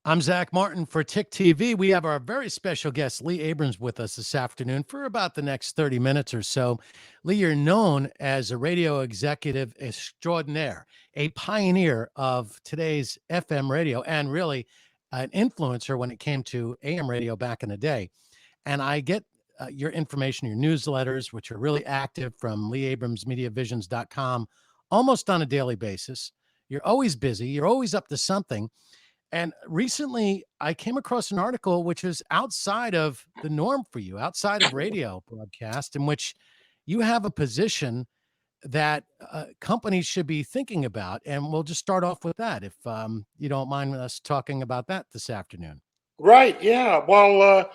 I'm Zach Martin for TIC TV. We have our very special guest, Lee Abrams, with us this afternoon for about the next 30 minutes or so. Lee, you're known as a radio executive extraordinaire, a pioneer of today's FM radio, and really an influencer when it came to AM radio back in the day. And I get your information, your newsletters, which are really active from leeabramsmediavisions.com almost on a daily basis. You're always busy, you're always up to something. And recently, I came across an article which is outside of the norm for you, outside of radio broadcast, in which you have a position that companies should be thinking about. And we'll just start off with that, if you don't mind us talking about that this afternoon. Right. Yeah. Well,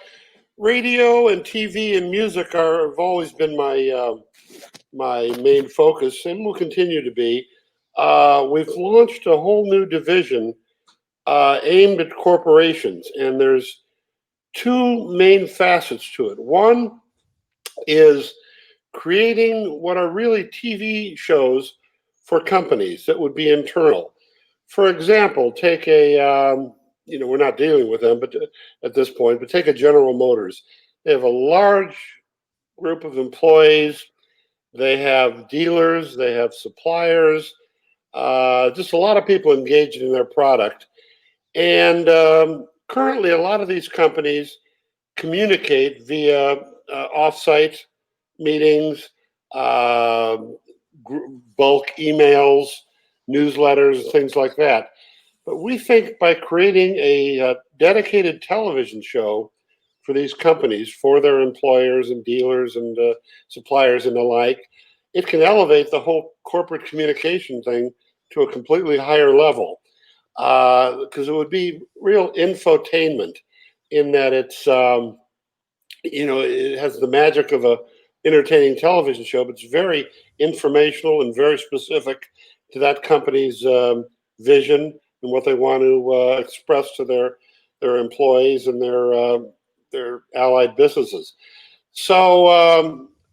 radio and TV and music have always been my main focus, and will continue to be. We've launched a whole new division aimed at corporations, and there's two main facets to it. One is creating what are really TV shows for companies that would be internal. For example, take we're not dealing with them, but at this point, but take a General Motors. They have a large group of employees. They have dealers. They have suppliers. Just a lot of people engaged in their product. And currently, a lot of these companies communicate via offsite meetings, uh, bulk emails, newsletters, things like that. But we think by creating a dedicated television show for these companies, for their employers and dealers and suppliers and the like, it can elevate the whole corporate communication thing to a completely higher level. Because it would be real infotainment in that it has the magic of a entertaining television show, but it's very informational and very specific to that company's vision and what they want to express to their employees and their allied businesses. So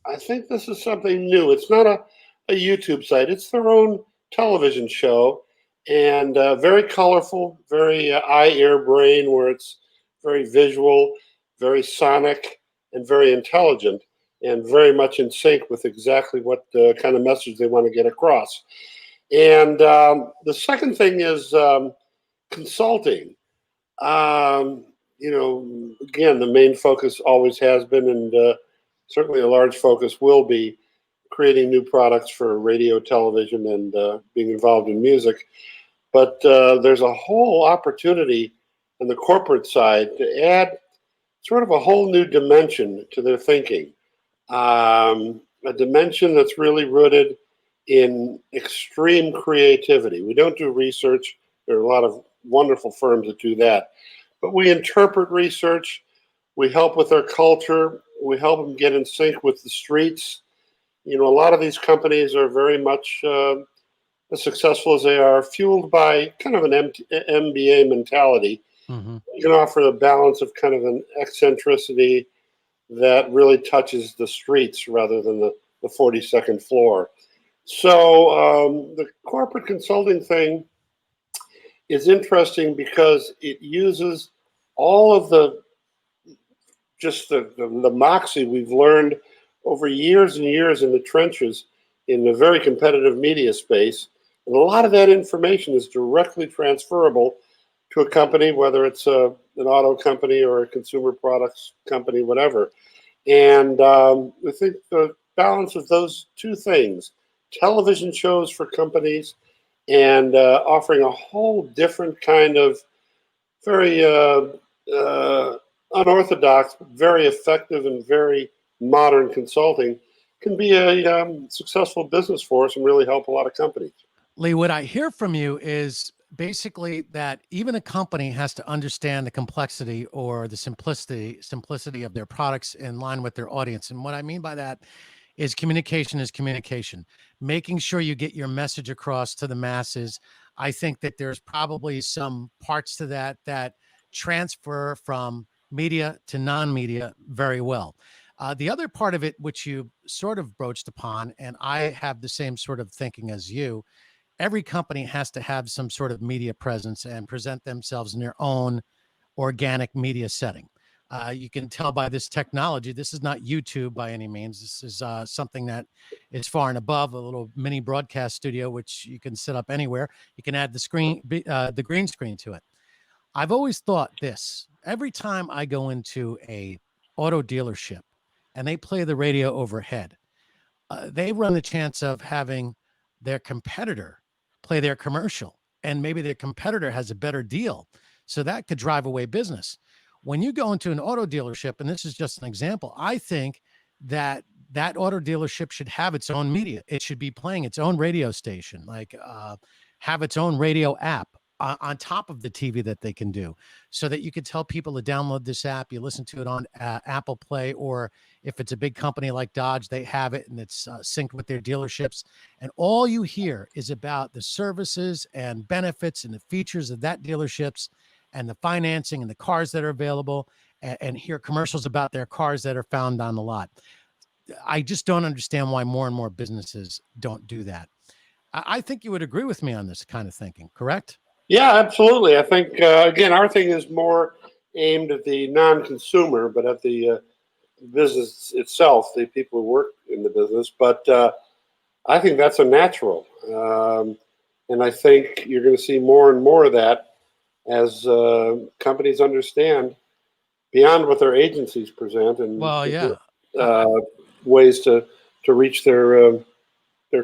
I think this is something new. It's not a YouTube site; it's their own television show, and very colorful, very eye, ear, brain, where it's very visual, very sonic, and very intelligent, and very much in sync with exactly what kind of message they want to get across. And the second thing is consulting. Again, the main focus always has been, and certainly a large focus will be, creating new products for radio, television, and being involved in music. But there's a whole opportunity on the corporate side to add sort of a whole new dimension to their thinking, a dimension that's really rooted in extreme creativity. We don't do research. There are a lot of wonderful firms that do that. But we interpret research. We help with their culture. We help them get in sync with the streets. A lot of these companies are very much as successful as they are, fueled by kind of an MBA mentality. Mm-hmm. You can offer a balance of kind of an eccentricity that really touches the streets rather than the 42nd floor. So the corporate consulting thing is interesting because it uses all of the moxie we've learned over years and years in the trenches in the very competitive media space. And a lot of that information is directly transferable to a company, whether it's an auto company or a consumer products company, whatever. And I think the balance of those two things, television shows for companies and offering a whole different kind of very unorthodox, very effective and very modern consulting, can be a successful business for us and really help a lot of companies. Lee, what I hear from you is basically that even a company has to understand the complexity or the simplicity of their products in line with their audience. And what I mean by that is communication, making sure you get your message across to the masses. I think that there's probably some parts to that transfer from media to non-media very well. The other part of it, which you sort of broached upon, and I have the same sort of thinking as you, every company has to have some sort of media presence and present themselves in their own organic media setting. You can tell by this technology, this is not YouTube by any means. This is something that is far and above, a little mini broadcast studio, which you can set up anywhere. You can add the green screen to it. I've always thought this: every time I go into a auto dealership and they play the radio overhead, they run the chance of having their competitor play their commercial, and maybe their competitor has a better deal. So that could drive away business. When you go into an auto dealership, and this is just an example, I think that that auto dealership should have its own media. It should be playing its own radio station, like have its own radio app on top of the TV that they can do, so that you could tell people to download this app. You listen to it on Apple Play, or if it's a big company like Dodge, they have it and it's synced with their dealerships. And all you hear is about the services and benefits and the features of that dealerships and the financing and the cars that are available, and hear commercials about their cars that are found on the lot. I just don't understand why more and more businesses don't do that. I think you would agree with me on this kind of thinking, correct? Yeah, absolutely. I think again, our thing is more aimed at the non-consumer, but at the business itself, the people who work in the business. But I think that's a natural, and I think you're going to see more and more of that as companies understand beyond what their agencies present, and Well, yeah. ways to reach their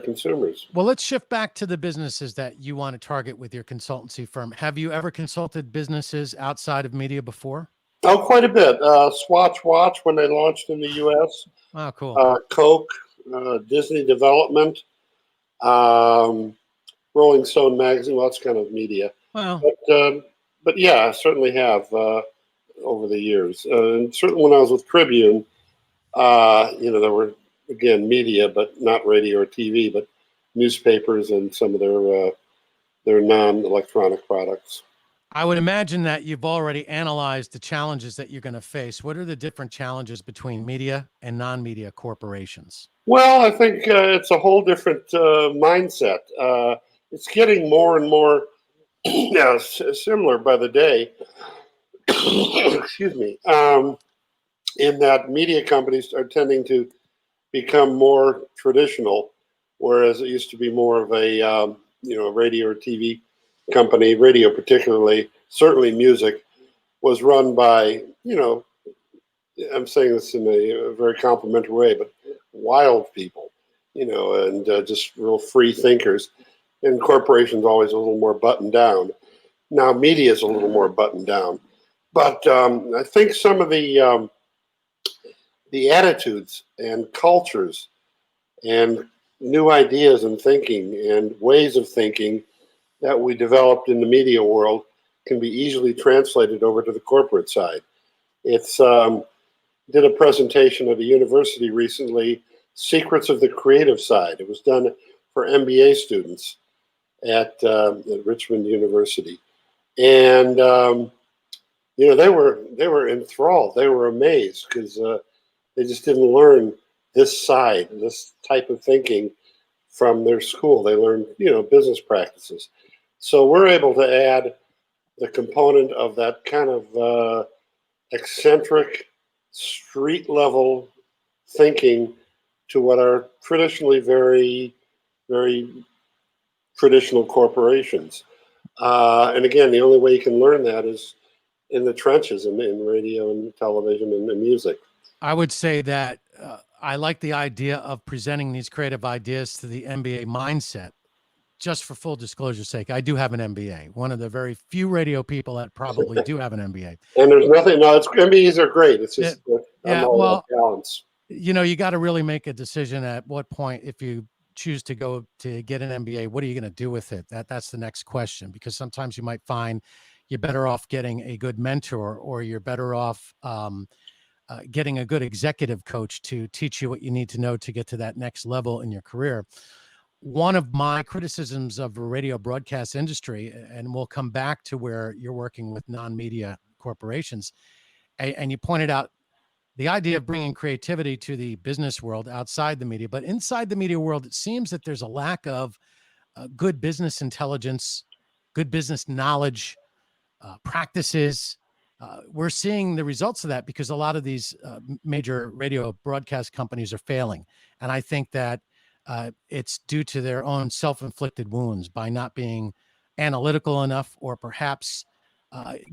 consumers. Well, let's shift back to the businesses that you want to target with your consultancy firm. Have you ever consulted businesses outside of media before? Oh, quite a bit. Swatch Watch when they launched in the U.S. Oh, cool. Coke, Disney Development, Rolling Stone magazine. Well, that's kind of media. Well, But yeah, I certainly have over the years. And certainly when I was with Tribune, there were, again, media, but not radio or TV, but newspapers and some of their non-electronic products. I would imagine that you've already analyzed the challenges that you're going to face. What are the different challenges between media and non-media corporations? Well, I think it's a whole different mindset. It's getting more and more similar by the day. Excuse me. In that media companies are tending to become more traditional, whereas it used to be more of a radio or TV company. Radio, particularly, certainly music, was run by I'm saying this in a very complimentary way, but wild people, and just real free thinkers. And corporations always a little more buttoned down. Now media is a little more buttoned down, but I think some of the attitudes and cultures and new ideas and thinking and ways of thinking that we developed in the media world can be easily translated over to the corporate side. It's did a presentation at a university recently, Secrets of the Creative Side. It was done for MBA students at Richmond University, and they were enthralled. They were amazed because they just didn't learn this side, this type of thinking from their school. They learned business practices. So we're able to add the component of that kind of eccentric street level thinking to what are traditionally very, very traditional corporations. And again, the only way you can learn that is in the trenches, in radio and television and music. I would say that I like the idea of presenting these creative ideas to the MBA mindset. Just for full disclosure's sake, I do have an MBA. One of the very few radio people that probably do have an MBA. And there's nothing. No, MBAs are great. It's just well, balance. You got to really make a decision at what point, if you choose to go to get an MBA, what are you going to do with it? That's the next question, because sometimes you might find you're better off getting a good mentor, or you're better off getting a good executive coach to teach you what you need to know to get to that next level in your career. One of my criticisms of the radio broadcast industry, and we'll come back to where you're working with non-media corporations, and you pointed out the idea of bringing creativity to the business world outside the media, but inside the media world, it seems that there's a lack of good business intelligence, good business knowledge, practices. We're seeing the results of that because a lot of these major radio broadcast companies are failing. And I think that it's due to their own self-inflicted wounds by not being analytical enough, or perhaps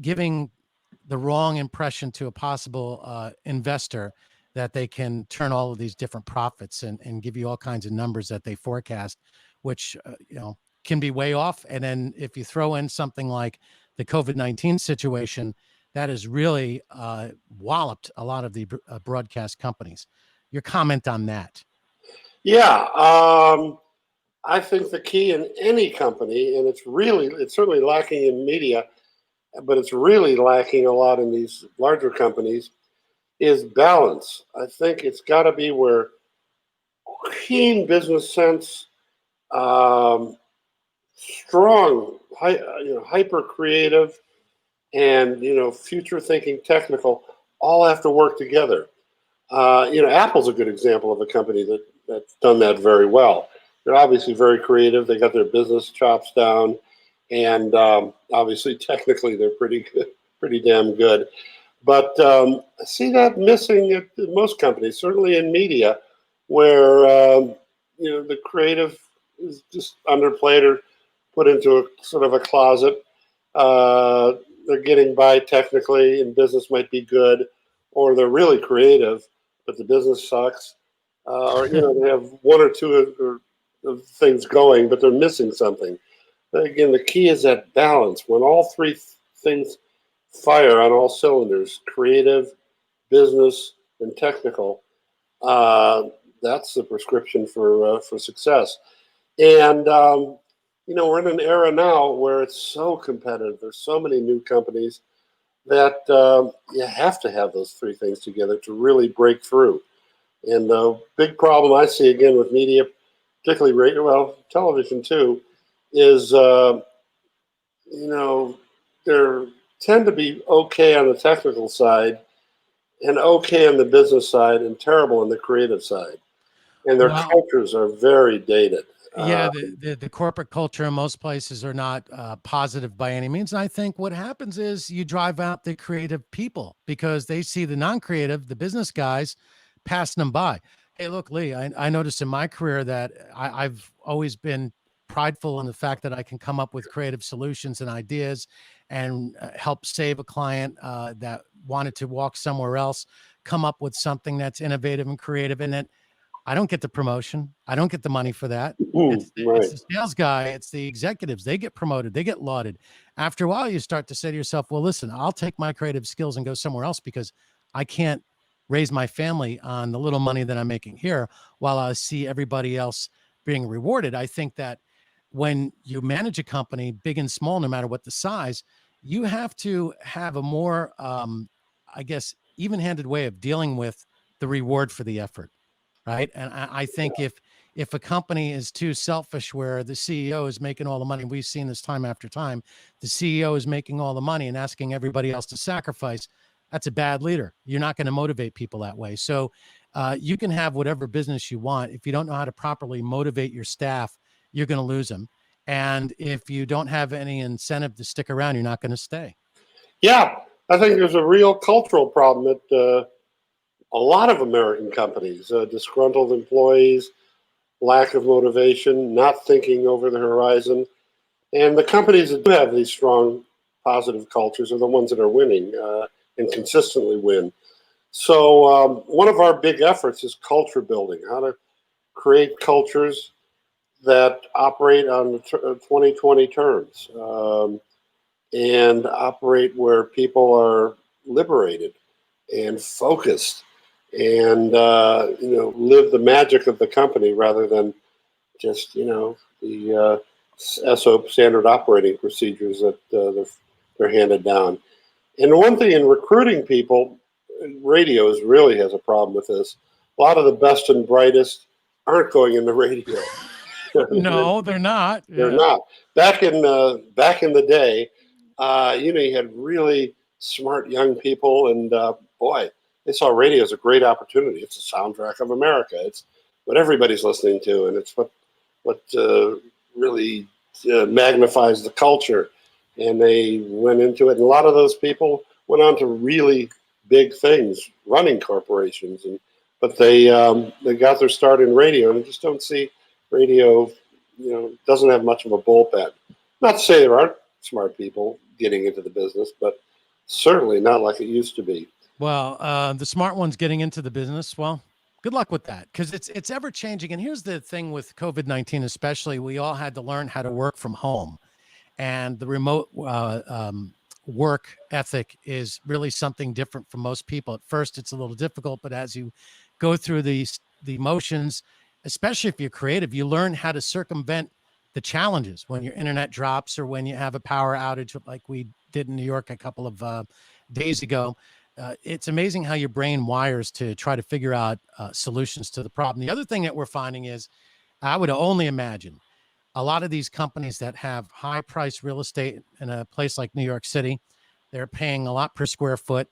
giving the wrong impression to a possible investor that they can turn all of these different profits and give you all kinds of numbers that they forecast, which, can be way off. And then if you throw in something like the COVID-19 situation, that has really walloped a lot of the broadcast companies. Your comment on that? Yeah, I think the key in any company, and it's certainly lacking in media, but it's really lacking a lot in these larger companies, is balance. I think it's got to be where keen business sense, strong, hyper creative, and future thinking technical all have to work together. Apple's a good example of a company that's done that very well. They're obviously very creative. They got their business chops down, and obviously technically they're pretty good, pretty damn good. But I see that missing at most companies, certainly in media, where the creative is just underplayed or put into a sort of a closet. They're getting by technically, and business might be good, or they're really creative, but the business sucks. Or they have one or two of things going, but they're missing something. But again, the key is that balance. When all three things fire on all cylinders, creative, business, and technical, that's the prescription for success. And we're in an era now where it's so competitive. There's so many new companies that you have to have those three things together to really break through. And the big problem I see again with media, particularly radio, well, television too, is they tend to be okay on the technical side and okay on the business side and terrible on the creative side. And their cultures are very dated. Yeah, the corporate culture in most places are not positive by any means. And I think what happens is you drive out the creative people because they see the non-creative, the business guys, passing them by. Hey, look, Lee, I noticed in my career that I've always been prideful in the fact that I can come up with creative solutions and ideas and help save a client that wanted to walk somewhere else, come up with something that's innovative and creative. And then I don't get the promotion. I don't get the money for that. It's the sales guy. It's the executives. They get promoted. They get lauded. After a while, you start to say to yourself, well, listen, I'll take my creative skills and go somewhere else because I can't raise my family on the little money that I'm making here while I see everybody else being rewarded. I think that when you manage a company, big and small, no matter what the size, you have to have a more, even-handed way of dealing with the reward for the effort. Right. And I think if a company is too selfish where the CEO is making all the money, we've seen this time after time, the CEO is making all the money and asking everybody else to sacrifice, that's a bad leader. You're not going to motivate people that way. So you can have whatever business you want. If you don't know how to properly motivate your staff, you're going to lose them. And if you don't have any incentive to stick around, you're not going to stay. Yeah, I think there's a real cultural problem at a lot of American companies, disgruntled employees, lack of motivation, not thinking over the horizon. And the companies that do have these strong, positive cultures are the ones that are winning and consistently win. So one of our big efforts is culture building, how to create cultures that operate on the 2020 terms and operate where people are liberated and focused and live the magic of the company rather than just the SOP, standard operating procedures that they're handed down. And the one thing in recruiting people, radio really has a problem with this. A lot of the best and brightest aren't going into radio. No, they're not. They're not. Back in the day, you had really smart young people, and boy, they saw radio as a great opportunity. It's the soundtrack of America. It's what everybody's listening to, and it's what really magnifies the culture, and they went into it. And a lot of those people went on to really big things, running corporations, but they got their start in radio, and I just don't see radio, doesn't have much of a bullpen. Not to say there aren't smart people getting into the business, but certainly not like it used to be. Well, the smart ones getting into the business, well, good luck with that, because it's ever changing. And here's the thing with COVID-19, especially, we all had to learn how to work from home, and the remote work ethic is really something different for most people. At first, it's a little difficult, but as you go through the motions, especially if you're creative, you learn how to circumvent the challenges when your internet drops or when you have a power outage like we did in New York a couple of days ago. It's amazing how your brain wires to try to figure out solutions to the problem. The other thing that we're finding is, I would only imagine, a lot of these companies that have high price real estate in a place like New York City, they're paying a lot per square foot.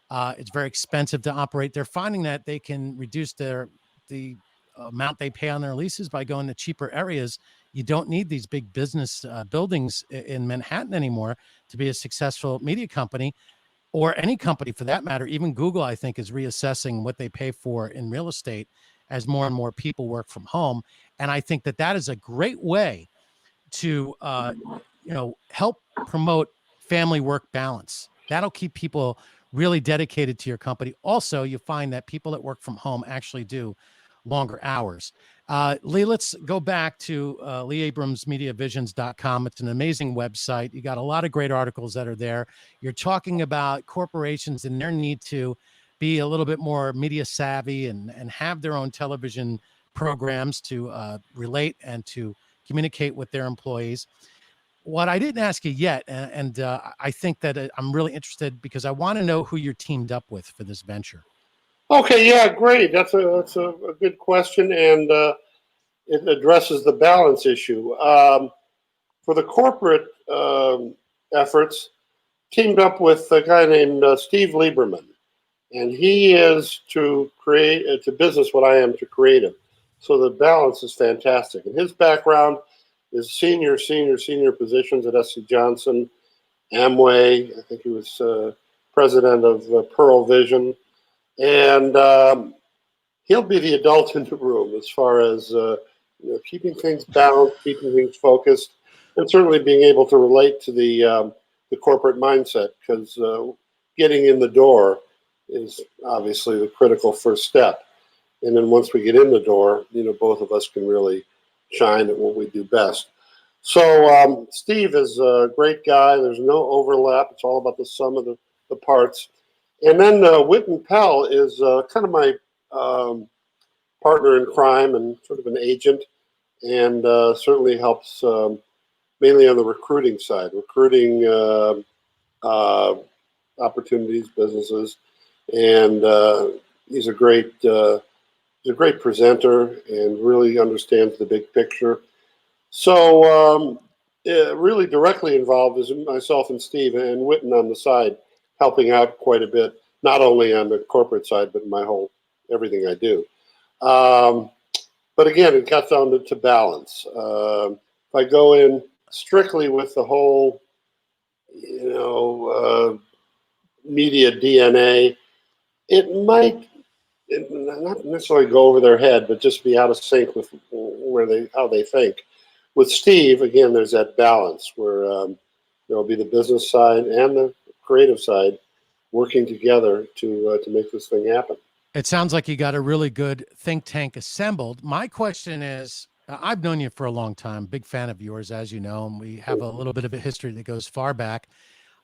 It's very expensive to operate. They're finding that they can reduce the amount they pay on their leases by going to cheaper areas. You don't need these big business buildings in Manhattan anymore to be a successful media company, or any company for that matter. Even Google, I think, is reassessing what they pay for in real estate as more and more people work from home. And I think that is a great way to, help promote family work balance. That'll keep people really dedicated to your company. Also, you find that people that work from home actually do longer hours. Lee, let's go back to LeeAbramsMediaVisions.com. It's an amazing website. You got a lot of great articles that are there. You're talking about corporations and their need to be a little bit more media savvy and have their own television programs to relate and to communicate with their employees. What I didn't ask you yet, and I think that I'm really interested because I want to know who you're teamed up with for this venture. Okay, yeah, great. That's a good question, and it addresses the balance issue. For the corporate efforts, teamed up with a guy named Steve Lieberman, and he is to business what I am to creative. So the balance is fantastic. And his background is senior positions at SC Johnson, Amway. I think he was president of Pearl Vision. And he'll be the adult in the room as far as keeping things balanced, keeping things focused, and certainly being able to relate to the corporate mindset, because getting in the door is obviously the critical first step. And then once we get in the door, both of us can really shine at what we do best. So Steve is a great guy. There's no overlap. It's all about the sum of the parts. And then Witten Pell is kind of my partner in crime and sort of an agent, and certainly helps mainly on the recruiting side, recruiting opportunities, businesses, and he's a great presenter and really understands the big picture. So really directly involved is myself and Steve, and Witten on the side, helping out quite a bit, not only on the corporate side, but in everything I do. But again, it got down to balance. If I go in strictly with the whole, media DNA, it might not necessarily go over their head, but just be out of sync with how they think. With Steve, again, there's that balance where there'll be the business side and the creative side working together to make this thing happen. It sounds like you got a really good think tank assembled. My question is, I've known you for a long time, big fan of yours, as you know, and we have a little bit of a history that goes far back.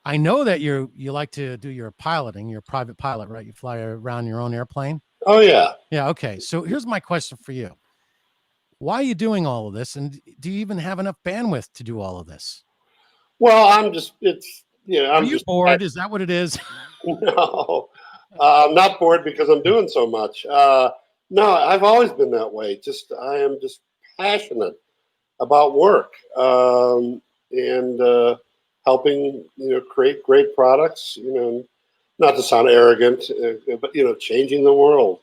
I know that you like to do your piloting, you're a private pilot, right? You fly around your own airplane? Oh, yeah. Yeah, okay. So here's my question for you. Why are you doing all of this? And do you even have enough bandwidth to do all of this? Well, I'm just bored? Is that what it is? No, I'm not bored because I'm doing so much. No, I've always been that way. I am just passionate about work and helping, create great products. Not to sound arrogant, but changing the world.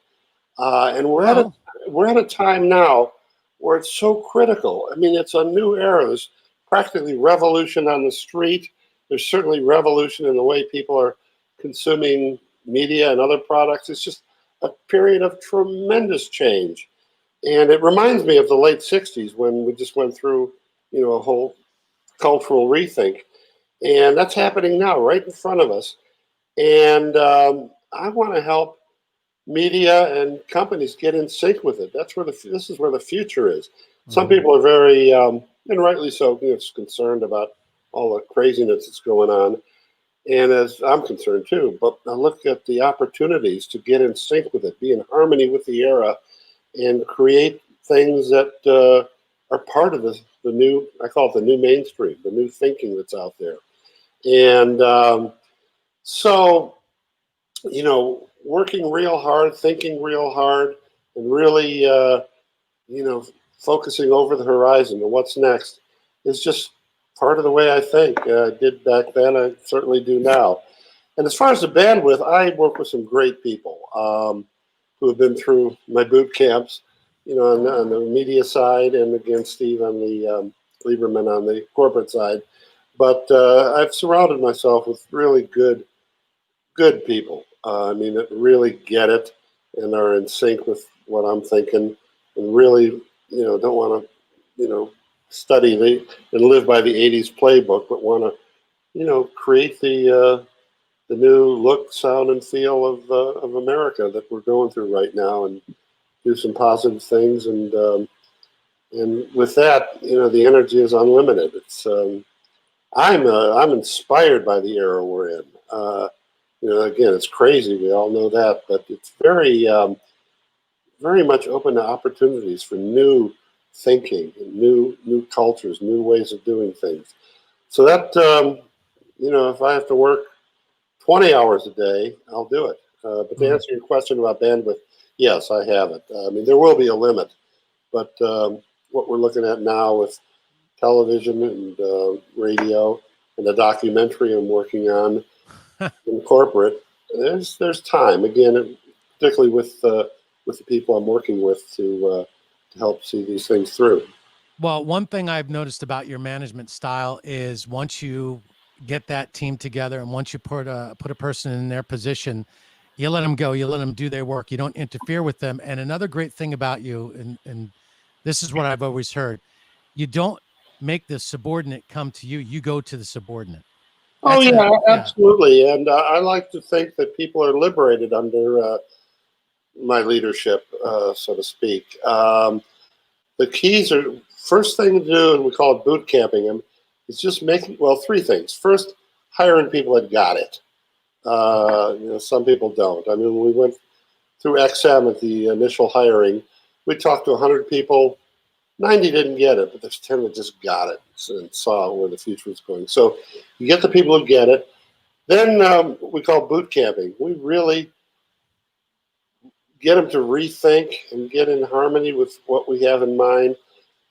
And we're at a time now where it's so critical. I mean, it's a new era. There's practically revolution on the street. There's certainly revolution in the way people are consuming media and other products. It's just a period of tremendous change. And it reminds me of the late 60s when we just went through, a whole cultural rethink. And that's happening now, right in front of us. And I want to help media and companies get in sync with it. This is where the future is. Some people are very, and rightly so, concerned about all the craziness that's going on. And as I'm concerned too, but I look at the opportunities to get in sync with it, be in harmony with the era, and create things that are part of the new, I call it the new mainstream, the new thinking that's out there. And so, working real hard, thinking real hard, and really, focusing over the horizon and what's next is just part of the way I think. I did back then, I certainly do now. And as far as the bandwidth, I work with some great people who have been through my boot camps, on the media side, and again, Steve on the Lieberman on the corporate side. But I've surrounded myself with really good people. That really get it and are in sync with what I'm thinking, and really, don't want to, study and live by the '80s playbook, but want to, create the new look, sound, and feel of America that we're going through right now, and do some positive things. And with that, the energy is unlimited. It's I'm inspired by the era we're in. Again, it's crazy. We all know that, but it's very, very much open to opportunities for new thinking, and new cultures, new ways of doing things. So that, if I have to work 20 hours a day, I'll do it. But to answer your question about bandwidth, yes, I have it. There will be a limit, but what we're looking at now with television and radio and the documentary I'm working on in corporate, there's time again, particularly with the people I'm working with to help see these things through. Well, one thing I've noticed about your management style is once you get that team together and once you put a person in their position, you let them go, you let them do their work, you don't interfere with them. And another great thing about you, and this is what I've always heard, you don't make the subordinate come to you, you go to the subordinate. Oh yeah, absolutely. And I like to think that people are liberated under my leadership, so to speak. The keys are, first thing to do, and we call it boot camping them, is just making, three things. First, hiring people that got it. Some people don't. When we went through XM at the initial hiring, we talked to 100 people. 90 didn't get it, but there's 10 that just got it and saw where the future was going. So you get the people who get it. Then we call boot camping. We really get them to rethink and get in harmony with what we have in mind,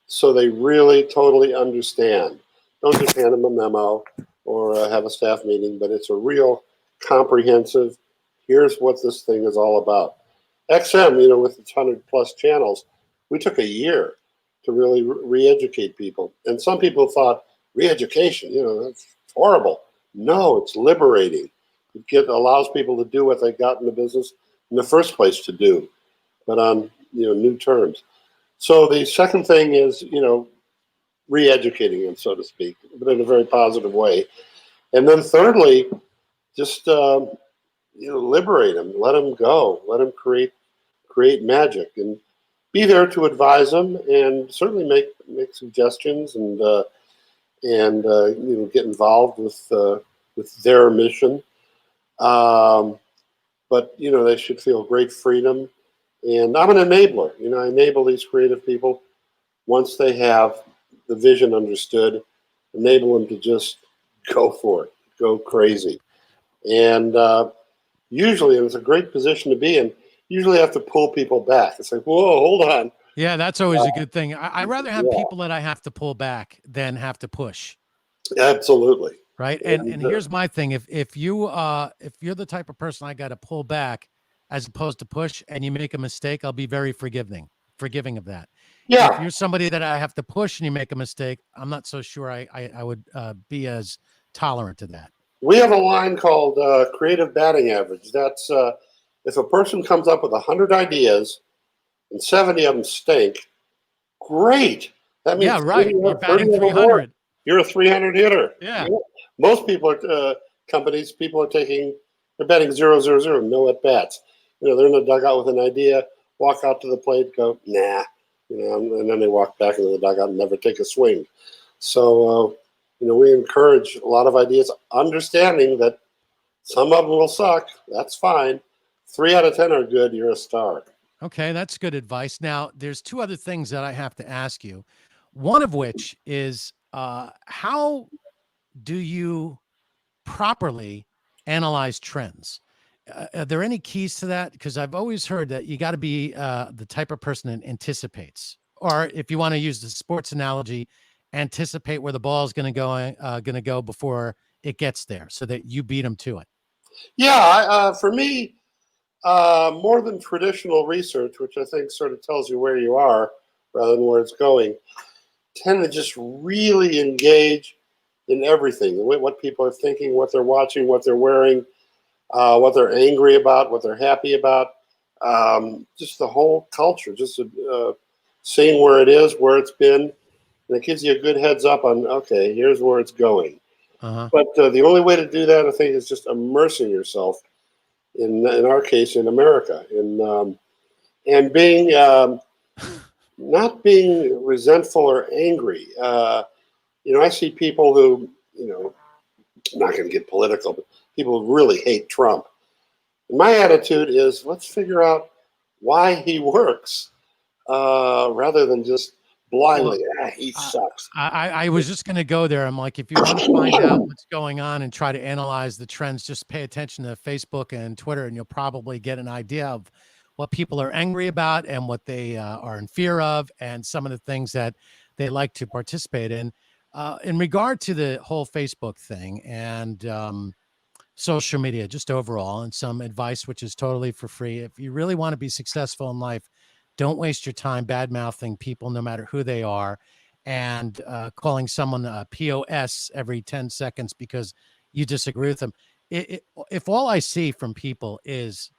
so they really totally understand. Don't just hand them a memo or have a staff meeting, but it's a real comprehensive, here's what this thing is all about. XM, with its 100+ channels, we took a year to really re-educate people. And some people thought, re-education, that's horrible. No, it's liberating. It allows people to do what they got in the business in the first place to do, but on new terms. So the second thing is, re-educating them, so to speak, but in a very positive way. And then thirdly, just liberate them, let them go, let them create magic, and be there to advise them, and certainly make suggestions, and get involved with their mission. But they should feel great freedom, and I'm an enabler. I enable these creative people once they have the vision understood. Enable them to just go for it, go crazy, and usually, and it's a great position to be in. Usually have to pull people back. It's like, whoa, hold on. Yeah, that's always a good thing. I'd rather have people that I have to pull back than have to push. Absolutely. Right. And here's my thing. If you're the type of person I got to pull back as opposed to push, and you make a mistake, I'll be very forgiving of that. If Yeah, you're somebody that I have to push and you make a mistake, I'm not so sure I would be as tolerant to that. we have a line called creative batting average. That's if a person comes up with 100 ideas and 70 of them stink, great. That Yeah, means right. You're 30 batting of them work. 300. You're a 300 hitter. Yeah. Most people are companies. People are they're betting 0-0-0, no at bats. They're in the dugout with an idea, walk out to the plate, go nah, and then they walk back into the dugout and never take a swing. So we encourage a lot of ideas, understanding that some of them will suck. That's fine. 3 out of 10 are good. You're a star. Okay, that's good advice. Now, there's two other things that I have to ask you. One of which is how do you properly analyze trends? Are there any keys to that? Because I've always heard that you got to be the type of person that anticipates, or if you want to use the sports analogy, anticipate where the ball is going to go before it gets there, so that you beat them to it. Yeah, for me, more than traditional research, which I think sort of tells you where you are rather than where it's going, tend to just really engage in everything, what people are thinking, what they're watching, what they're wearing, what they're angry about, what they're happy about, just the whole culture, just seeing where it is, where it's been, and it gives you a good heads up on, okay, here's where it's going. Uh-huh. But the only way to do that, I think, is just immersing yourself in our case, in America, and being not being resentful or angry. I see people who, I'm not going to get political, but people who really hate Trump. And my attitude is, let's figure out why he works, rather than just Well, blindly, he sucks. I was just going to go there. I'm like, if you want to find out what's going on and try to analyze the trends, just pay attention to Facebook and Twitter, and you'll probably get an idea of what people are angry about and what they are in fear of, and some of the things that they like to participate in. In regard to the whole Facebook thing and social media, just overall, and some advice, which is totally for free. If you really want to be successful in life, don't waste your time bad mouthing people, no matter who they are, and calling someone a POS every 10 seconds because you disagree with them. If all I see from people is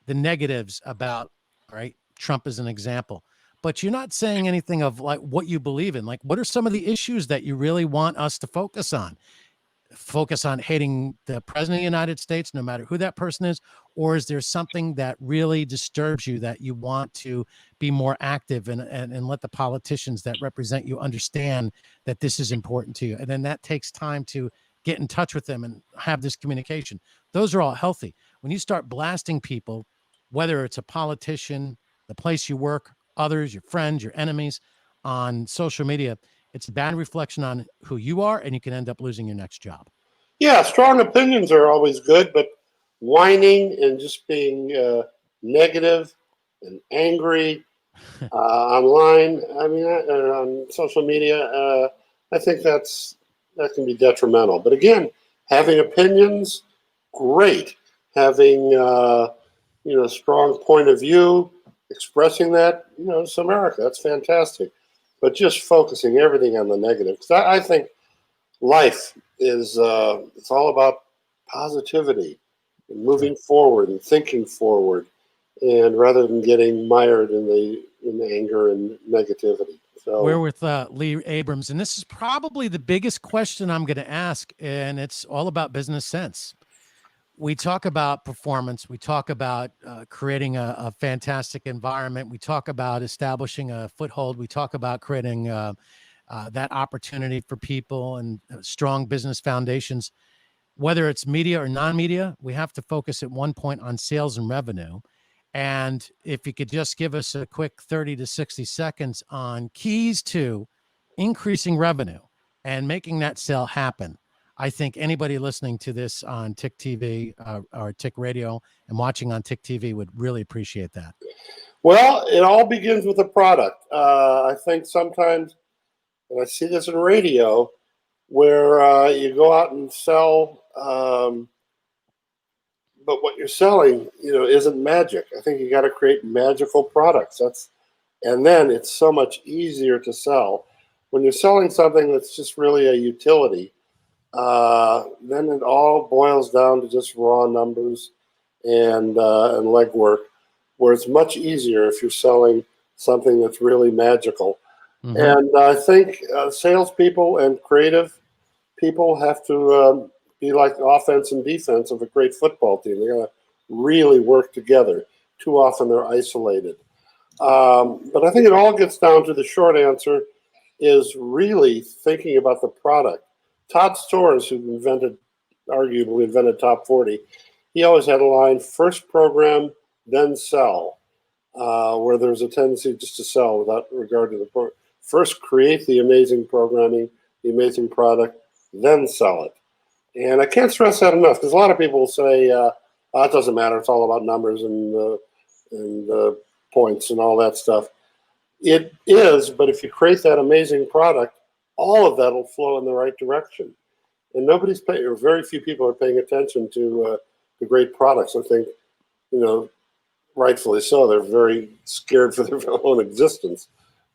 the negatives about, all right, Trump is an example, but you're not saying anything of like what you believe in. Like, what are some of the issues that you really want us to focus on? Focus on hating the president of the United States, no matter who that person is? Or is there something that really disturbs you that you want to be more active and let the politicians that represent you understand that this is important to you? And then that takes time to get in touch with them and have this communication. Those are all healthy. When you start blasting people, whether it's a politician, the place you work, others, your friends, your enemies, on social media, it's a bad reflection on who you are, and you can end up losing your next job. Yeah, strong opinions are always good, but whining and just being negative and angry online, I mean, on social media, I think that can be detrimental. But again, having opinions, great. Having a strong point of view, expressing that, it's America. That's fantastic. But just focusing everything on the negative, because I think life is it's all about positivity and Right. moving forward and thinking forward, and rather than getting mired in the anger and negativity. We're So with Lee Abrams, and this is probably the biggest question I'm going to ask, and it's all about business sense. We talk about performance. We talk about creating a fantastic environment. We talk about establishing a foothold. We talk about creating that opportunity for people and strong business foundations. Whether it's media or non-media, we have to focus at one point on sales and revenue. And if you could just give us a quick 30 to 60 seconds on keys to increasing revenue and making that sale happen, I think anybody listening to this on TIC TV or TIC Radio and watching on TIC TV would really appreciate that. well, it all begins with a product. I think sometimes, and I see this in radio, where you go out and sell, but what you're selling, isn't magic. I think you got to create magical products. And then it's so much easier to sell. When you're selling something that's just really a utility, then it all boils down to just raw numbers and legwork, where it's much easier if you're selling something that's really magical. Mhm. And I think salespeople and creative people have to be like the offense and defense of a great football team. They got to really work together. Too often they're isolated. But I think it all gets down to the short answer is really thinking about the product. Todd Storrs, who arguably invented Top 40, he always had a line, first program, then sell, where there's a tendency just to sell without regard to the program. First, create the amazing programming, the amazing product, then sell it. And I can't stress that enough, because a lot of people will say, it doesn't matter, it's all about numbers and points and all that stuff. It is, but if you create that amazing product, all of that will flow in the right direction. And nobody's paying, or very few people are paying attention to the great products. I think, rightfully so. They're very scared for their own existence.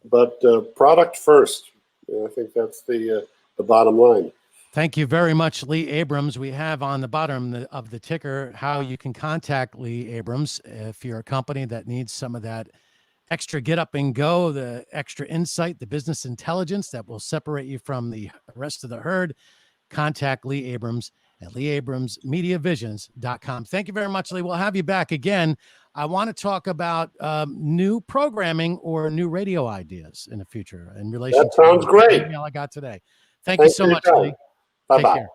But product first. I think that's the bottom line. Thank you very much, Lee Abrams. We have on the bottom of the ticker how you can contact Lee Abrams if you're a company that needs some of that extra get up and go, the extra insight, the business intelligence that will separate you from the rest of the herd. Contact Lee Abrams at leeabramsmediavisions.com. Thank you very much, Lee. We'll have you back again. I want to talk about new programming or new radio ideas in the future in relation that sounds to great. the email I got today. Thank you so much, Lee. Take care.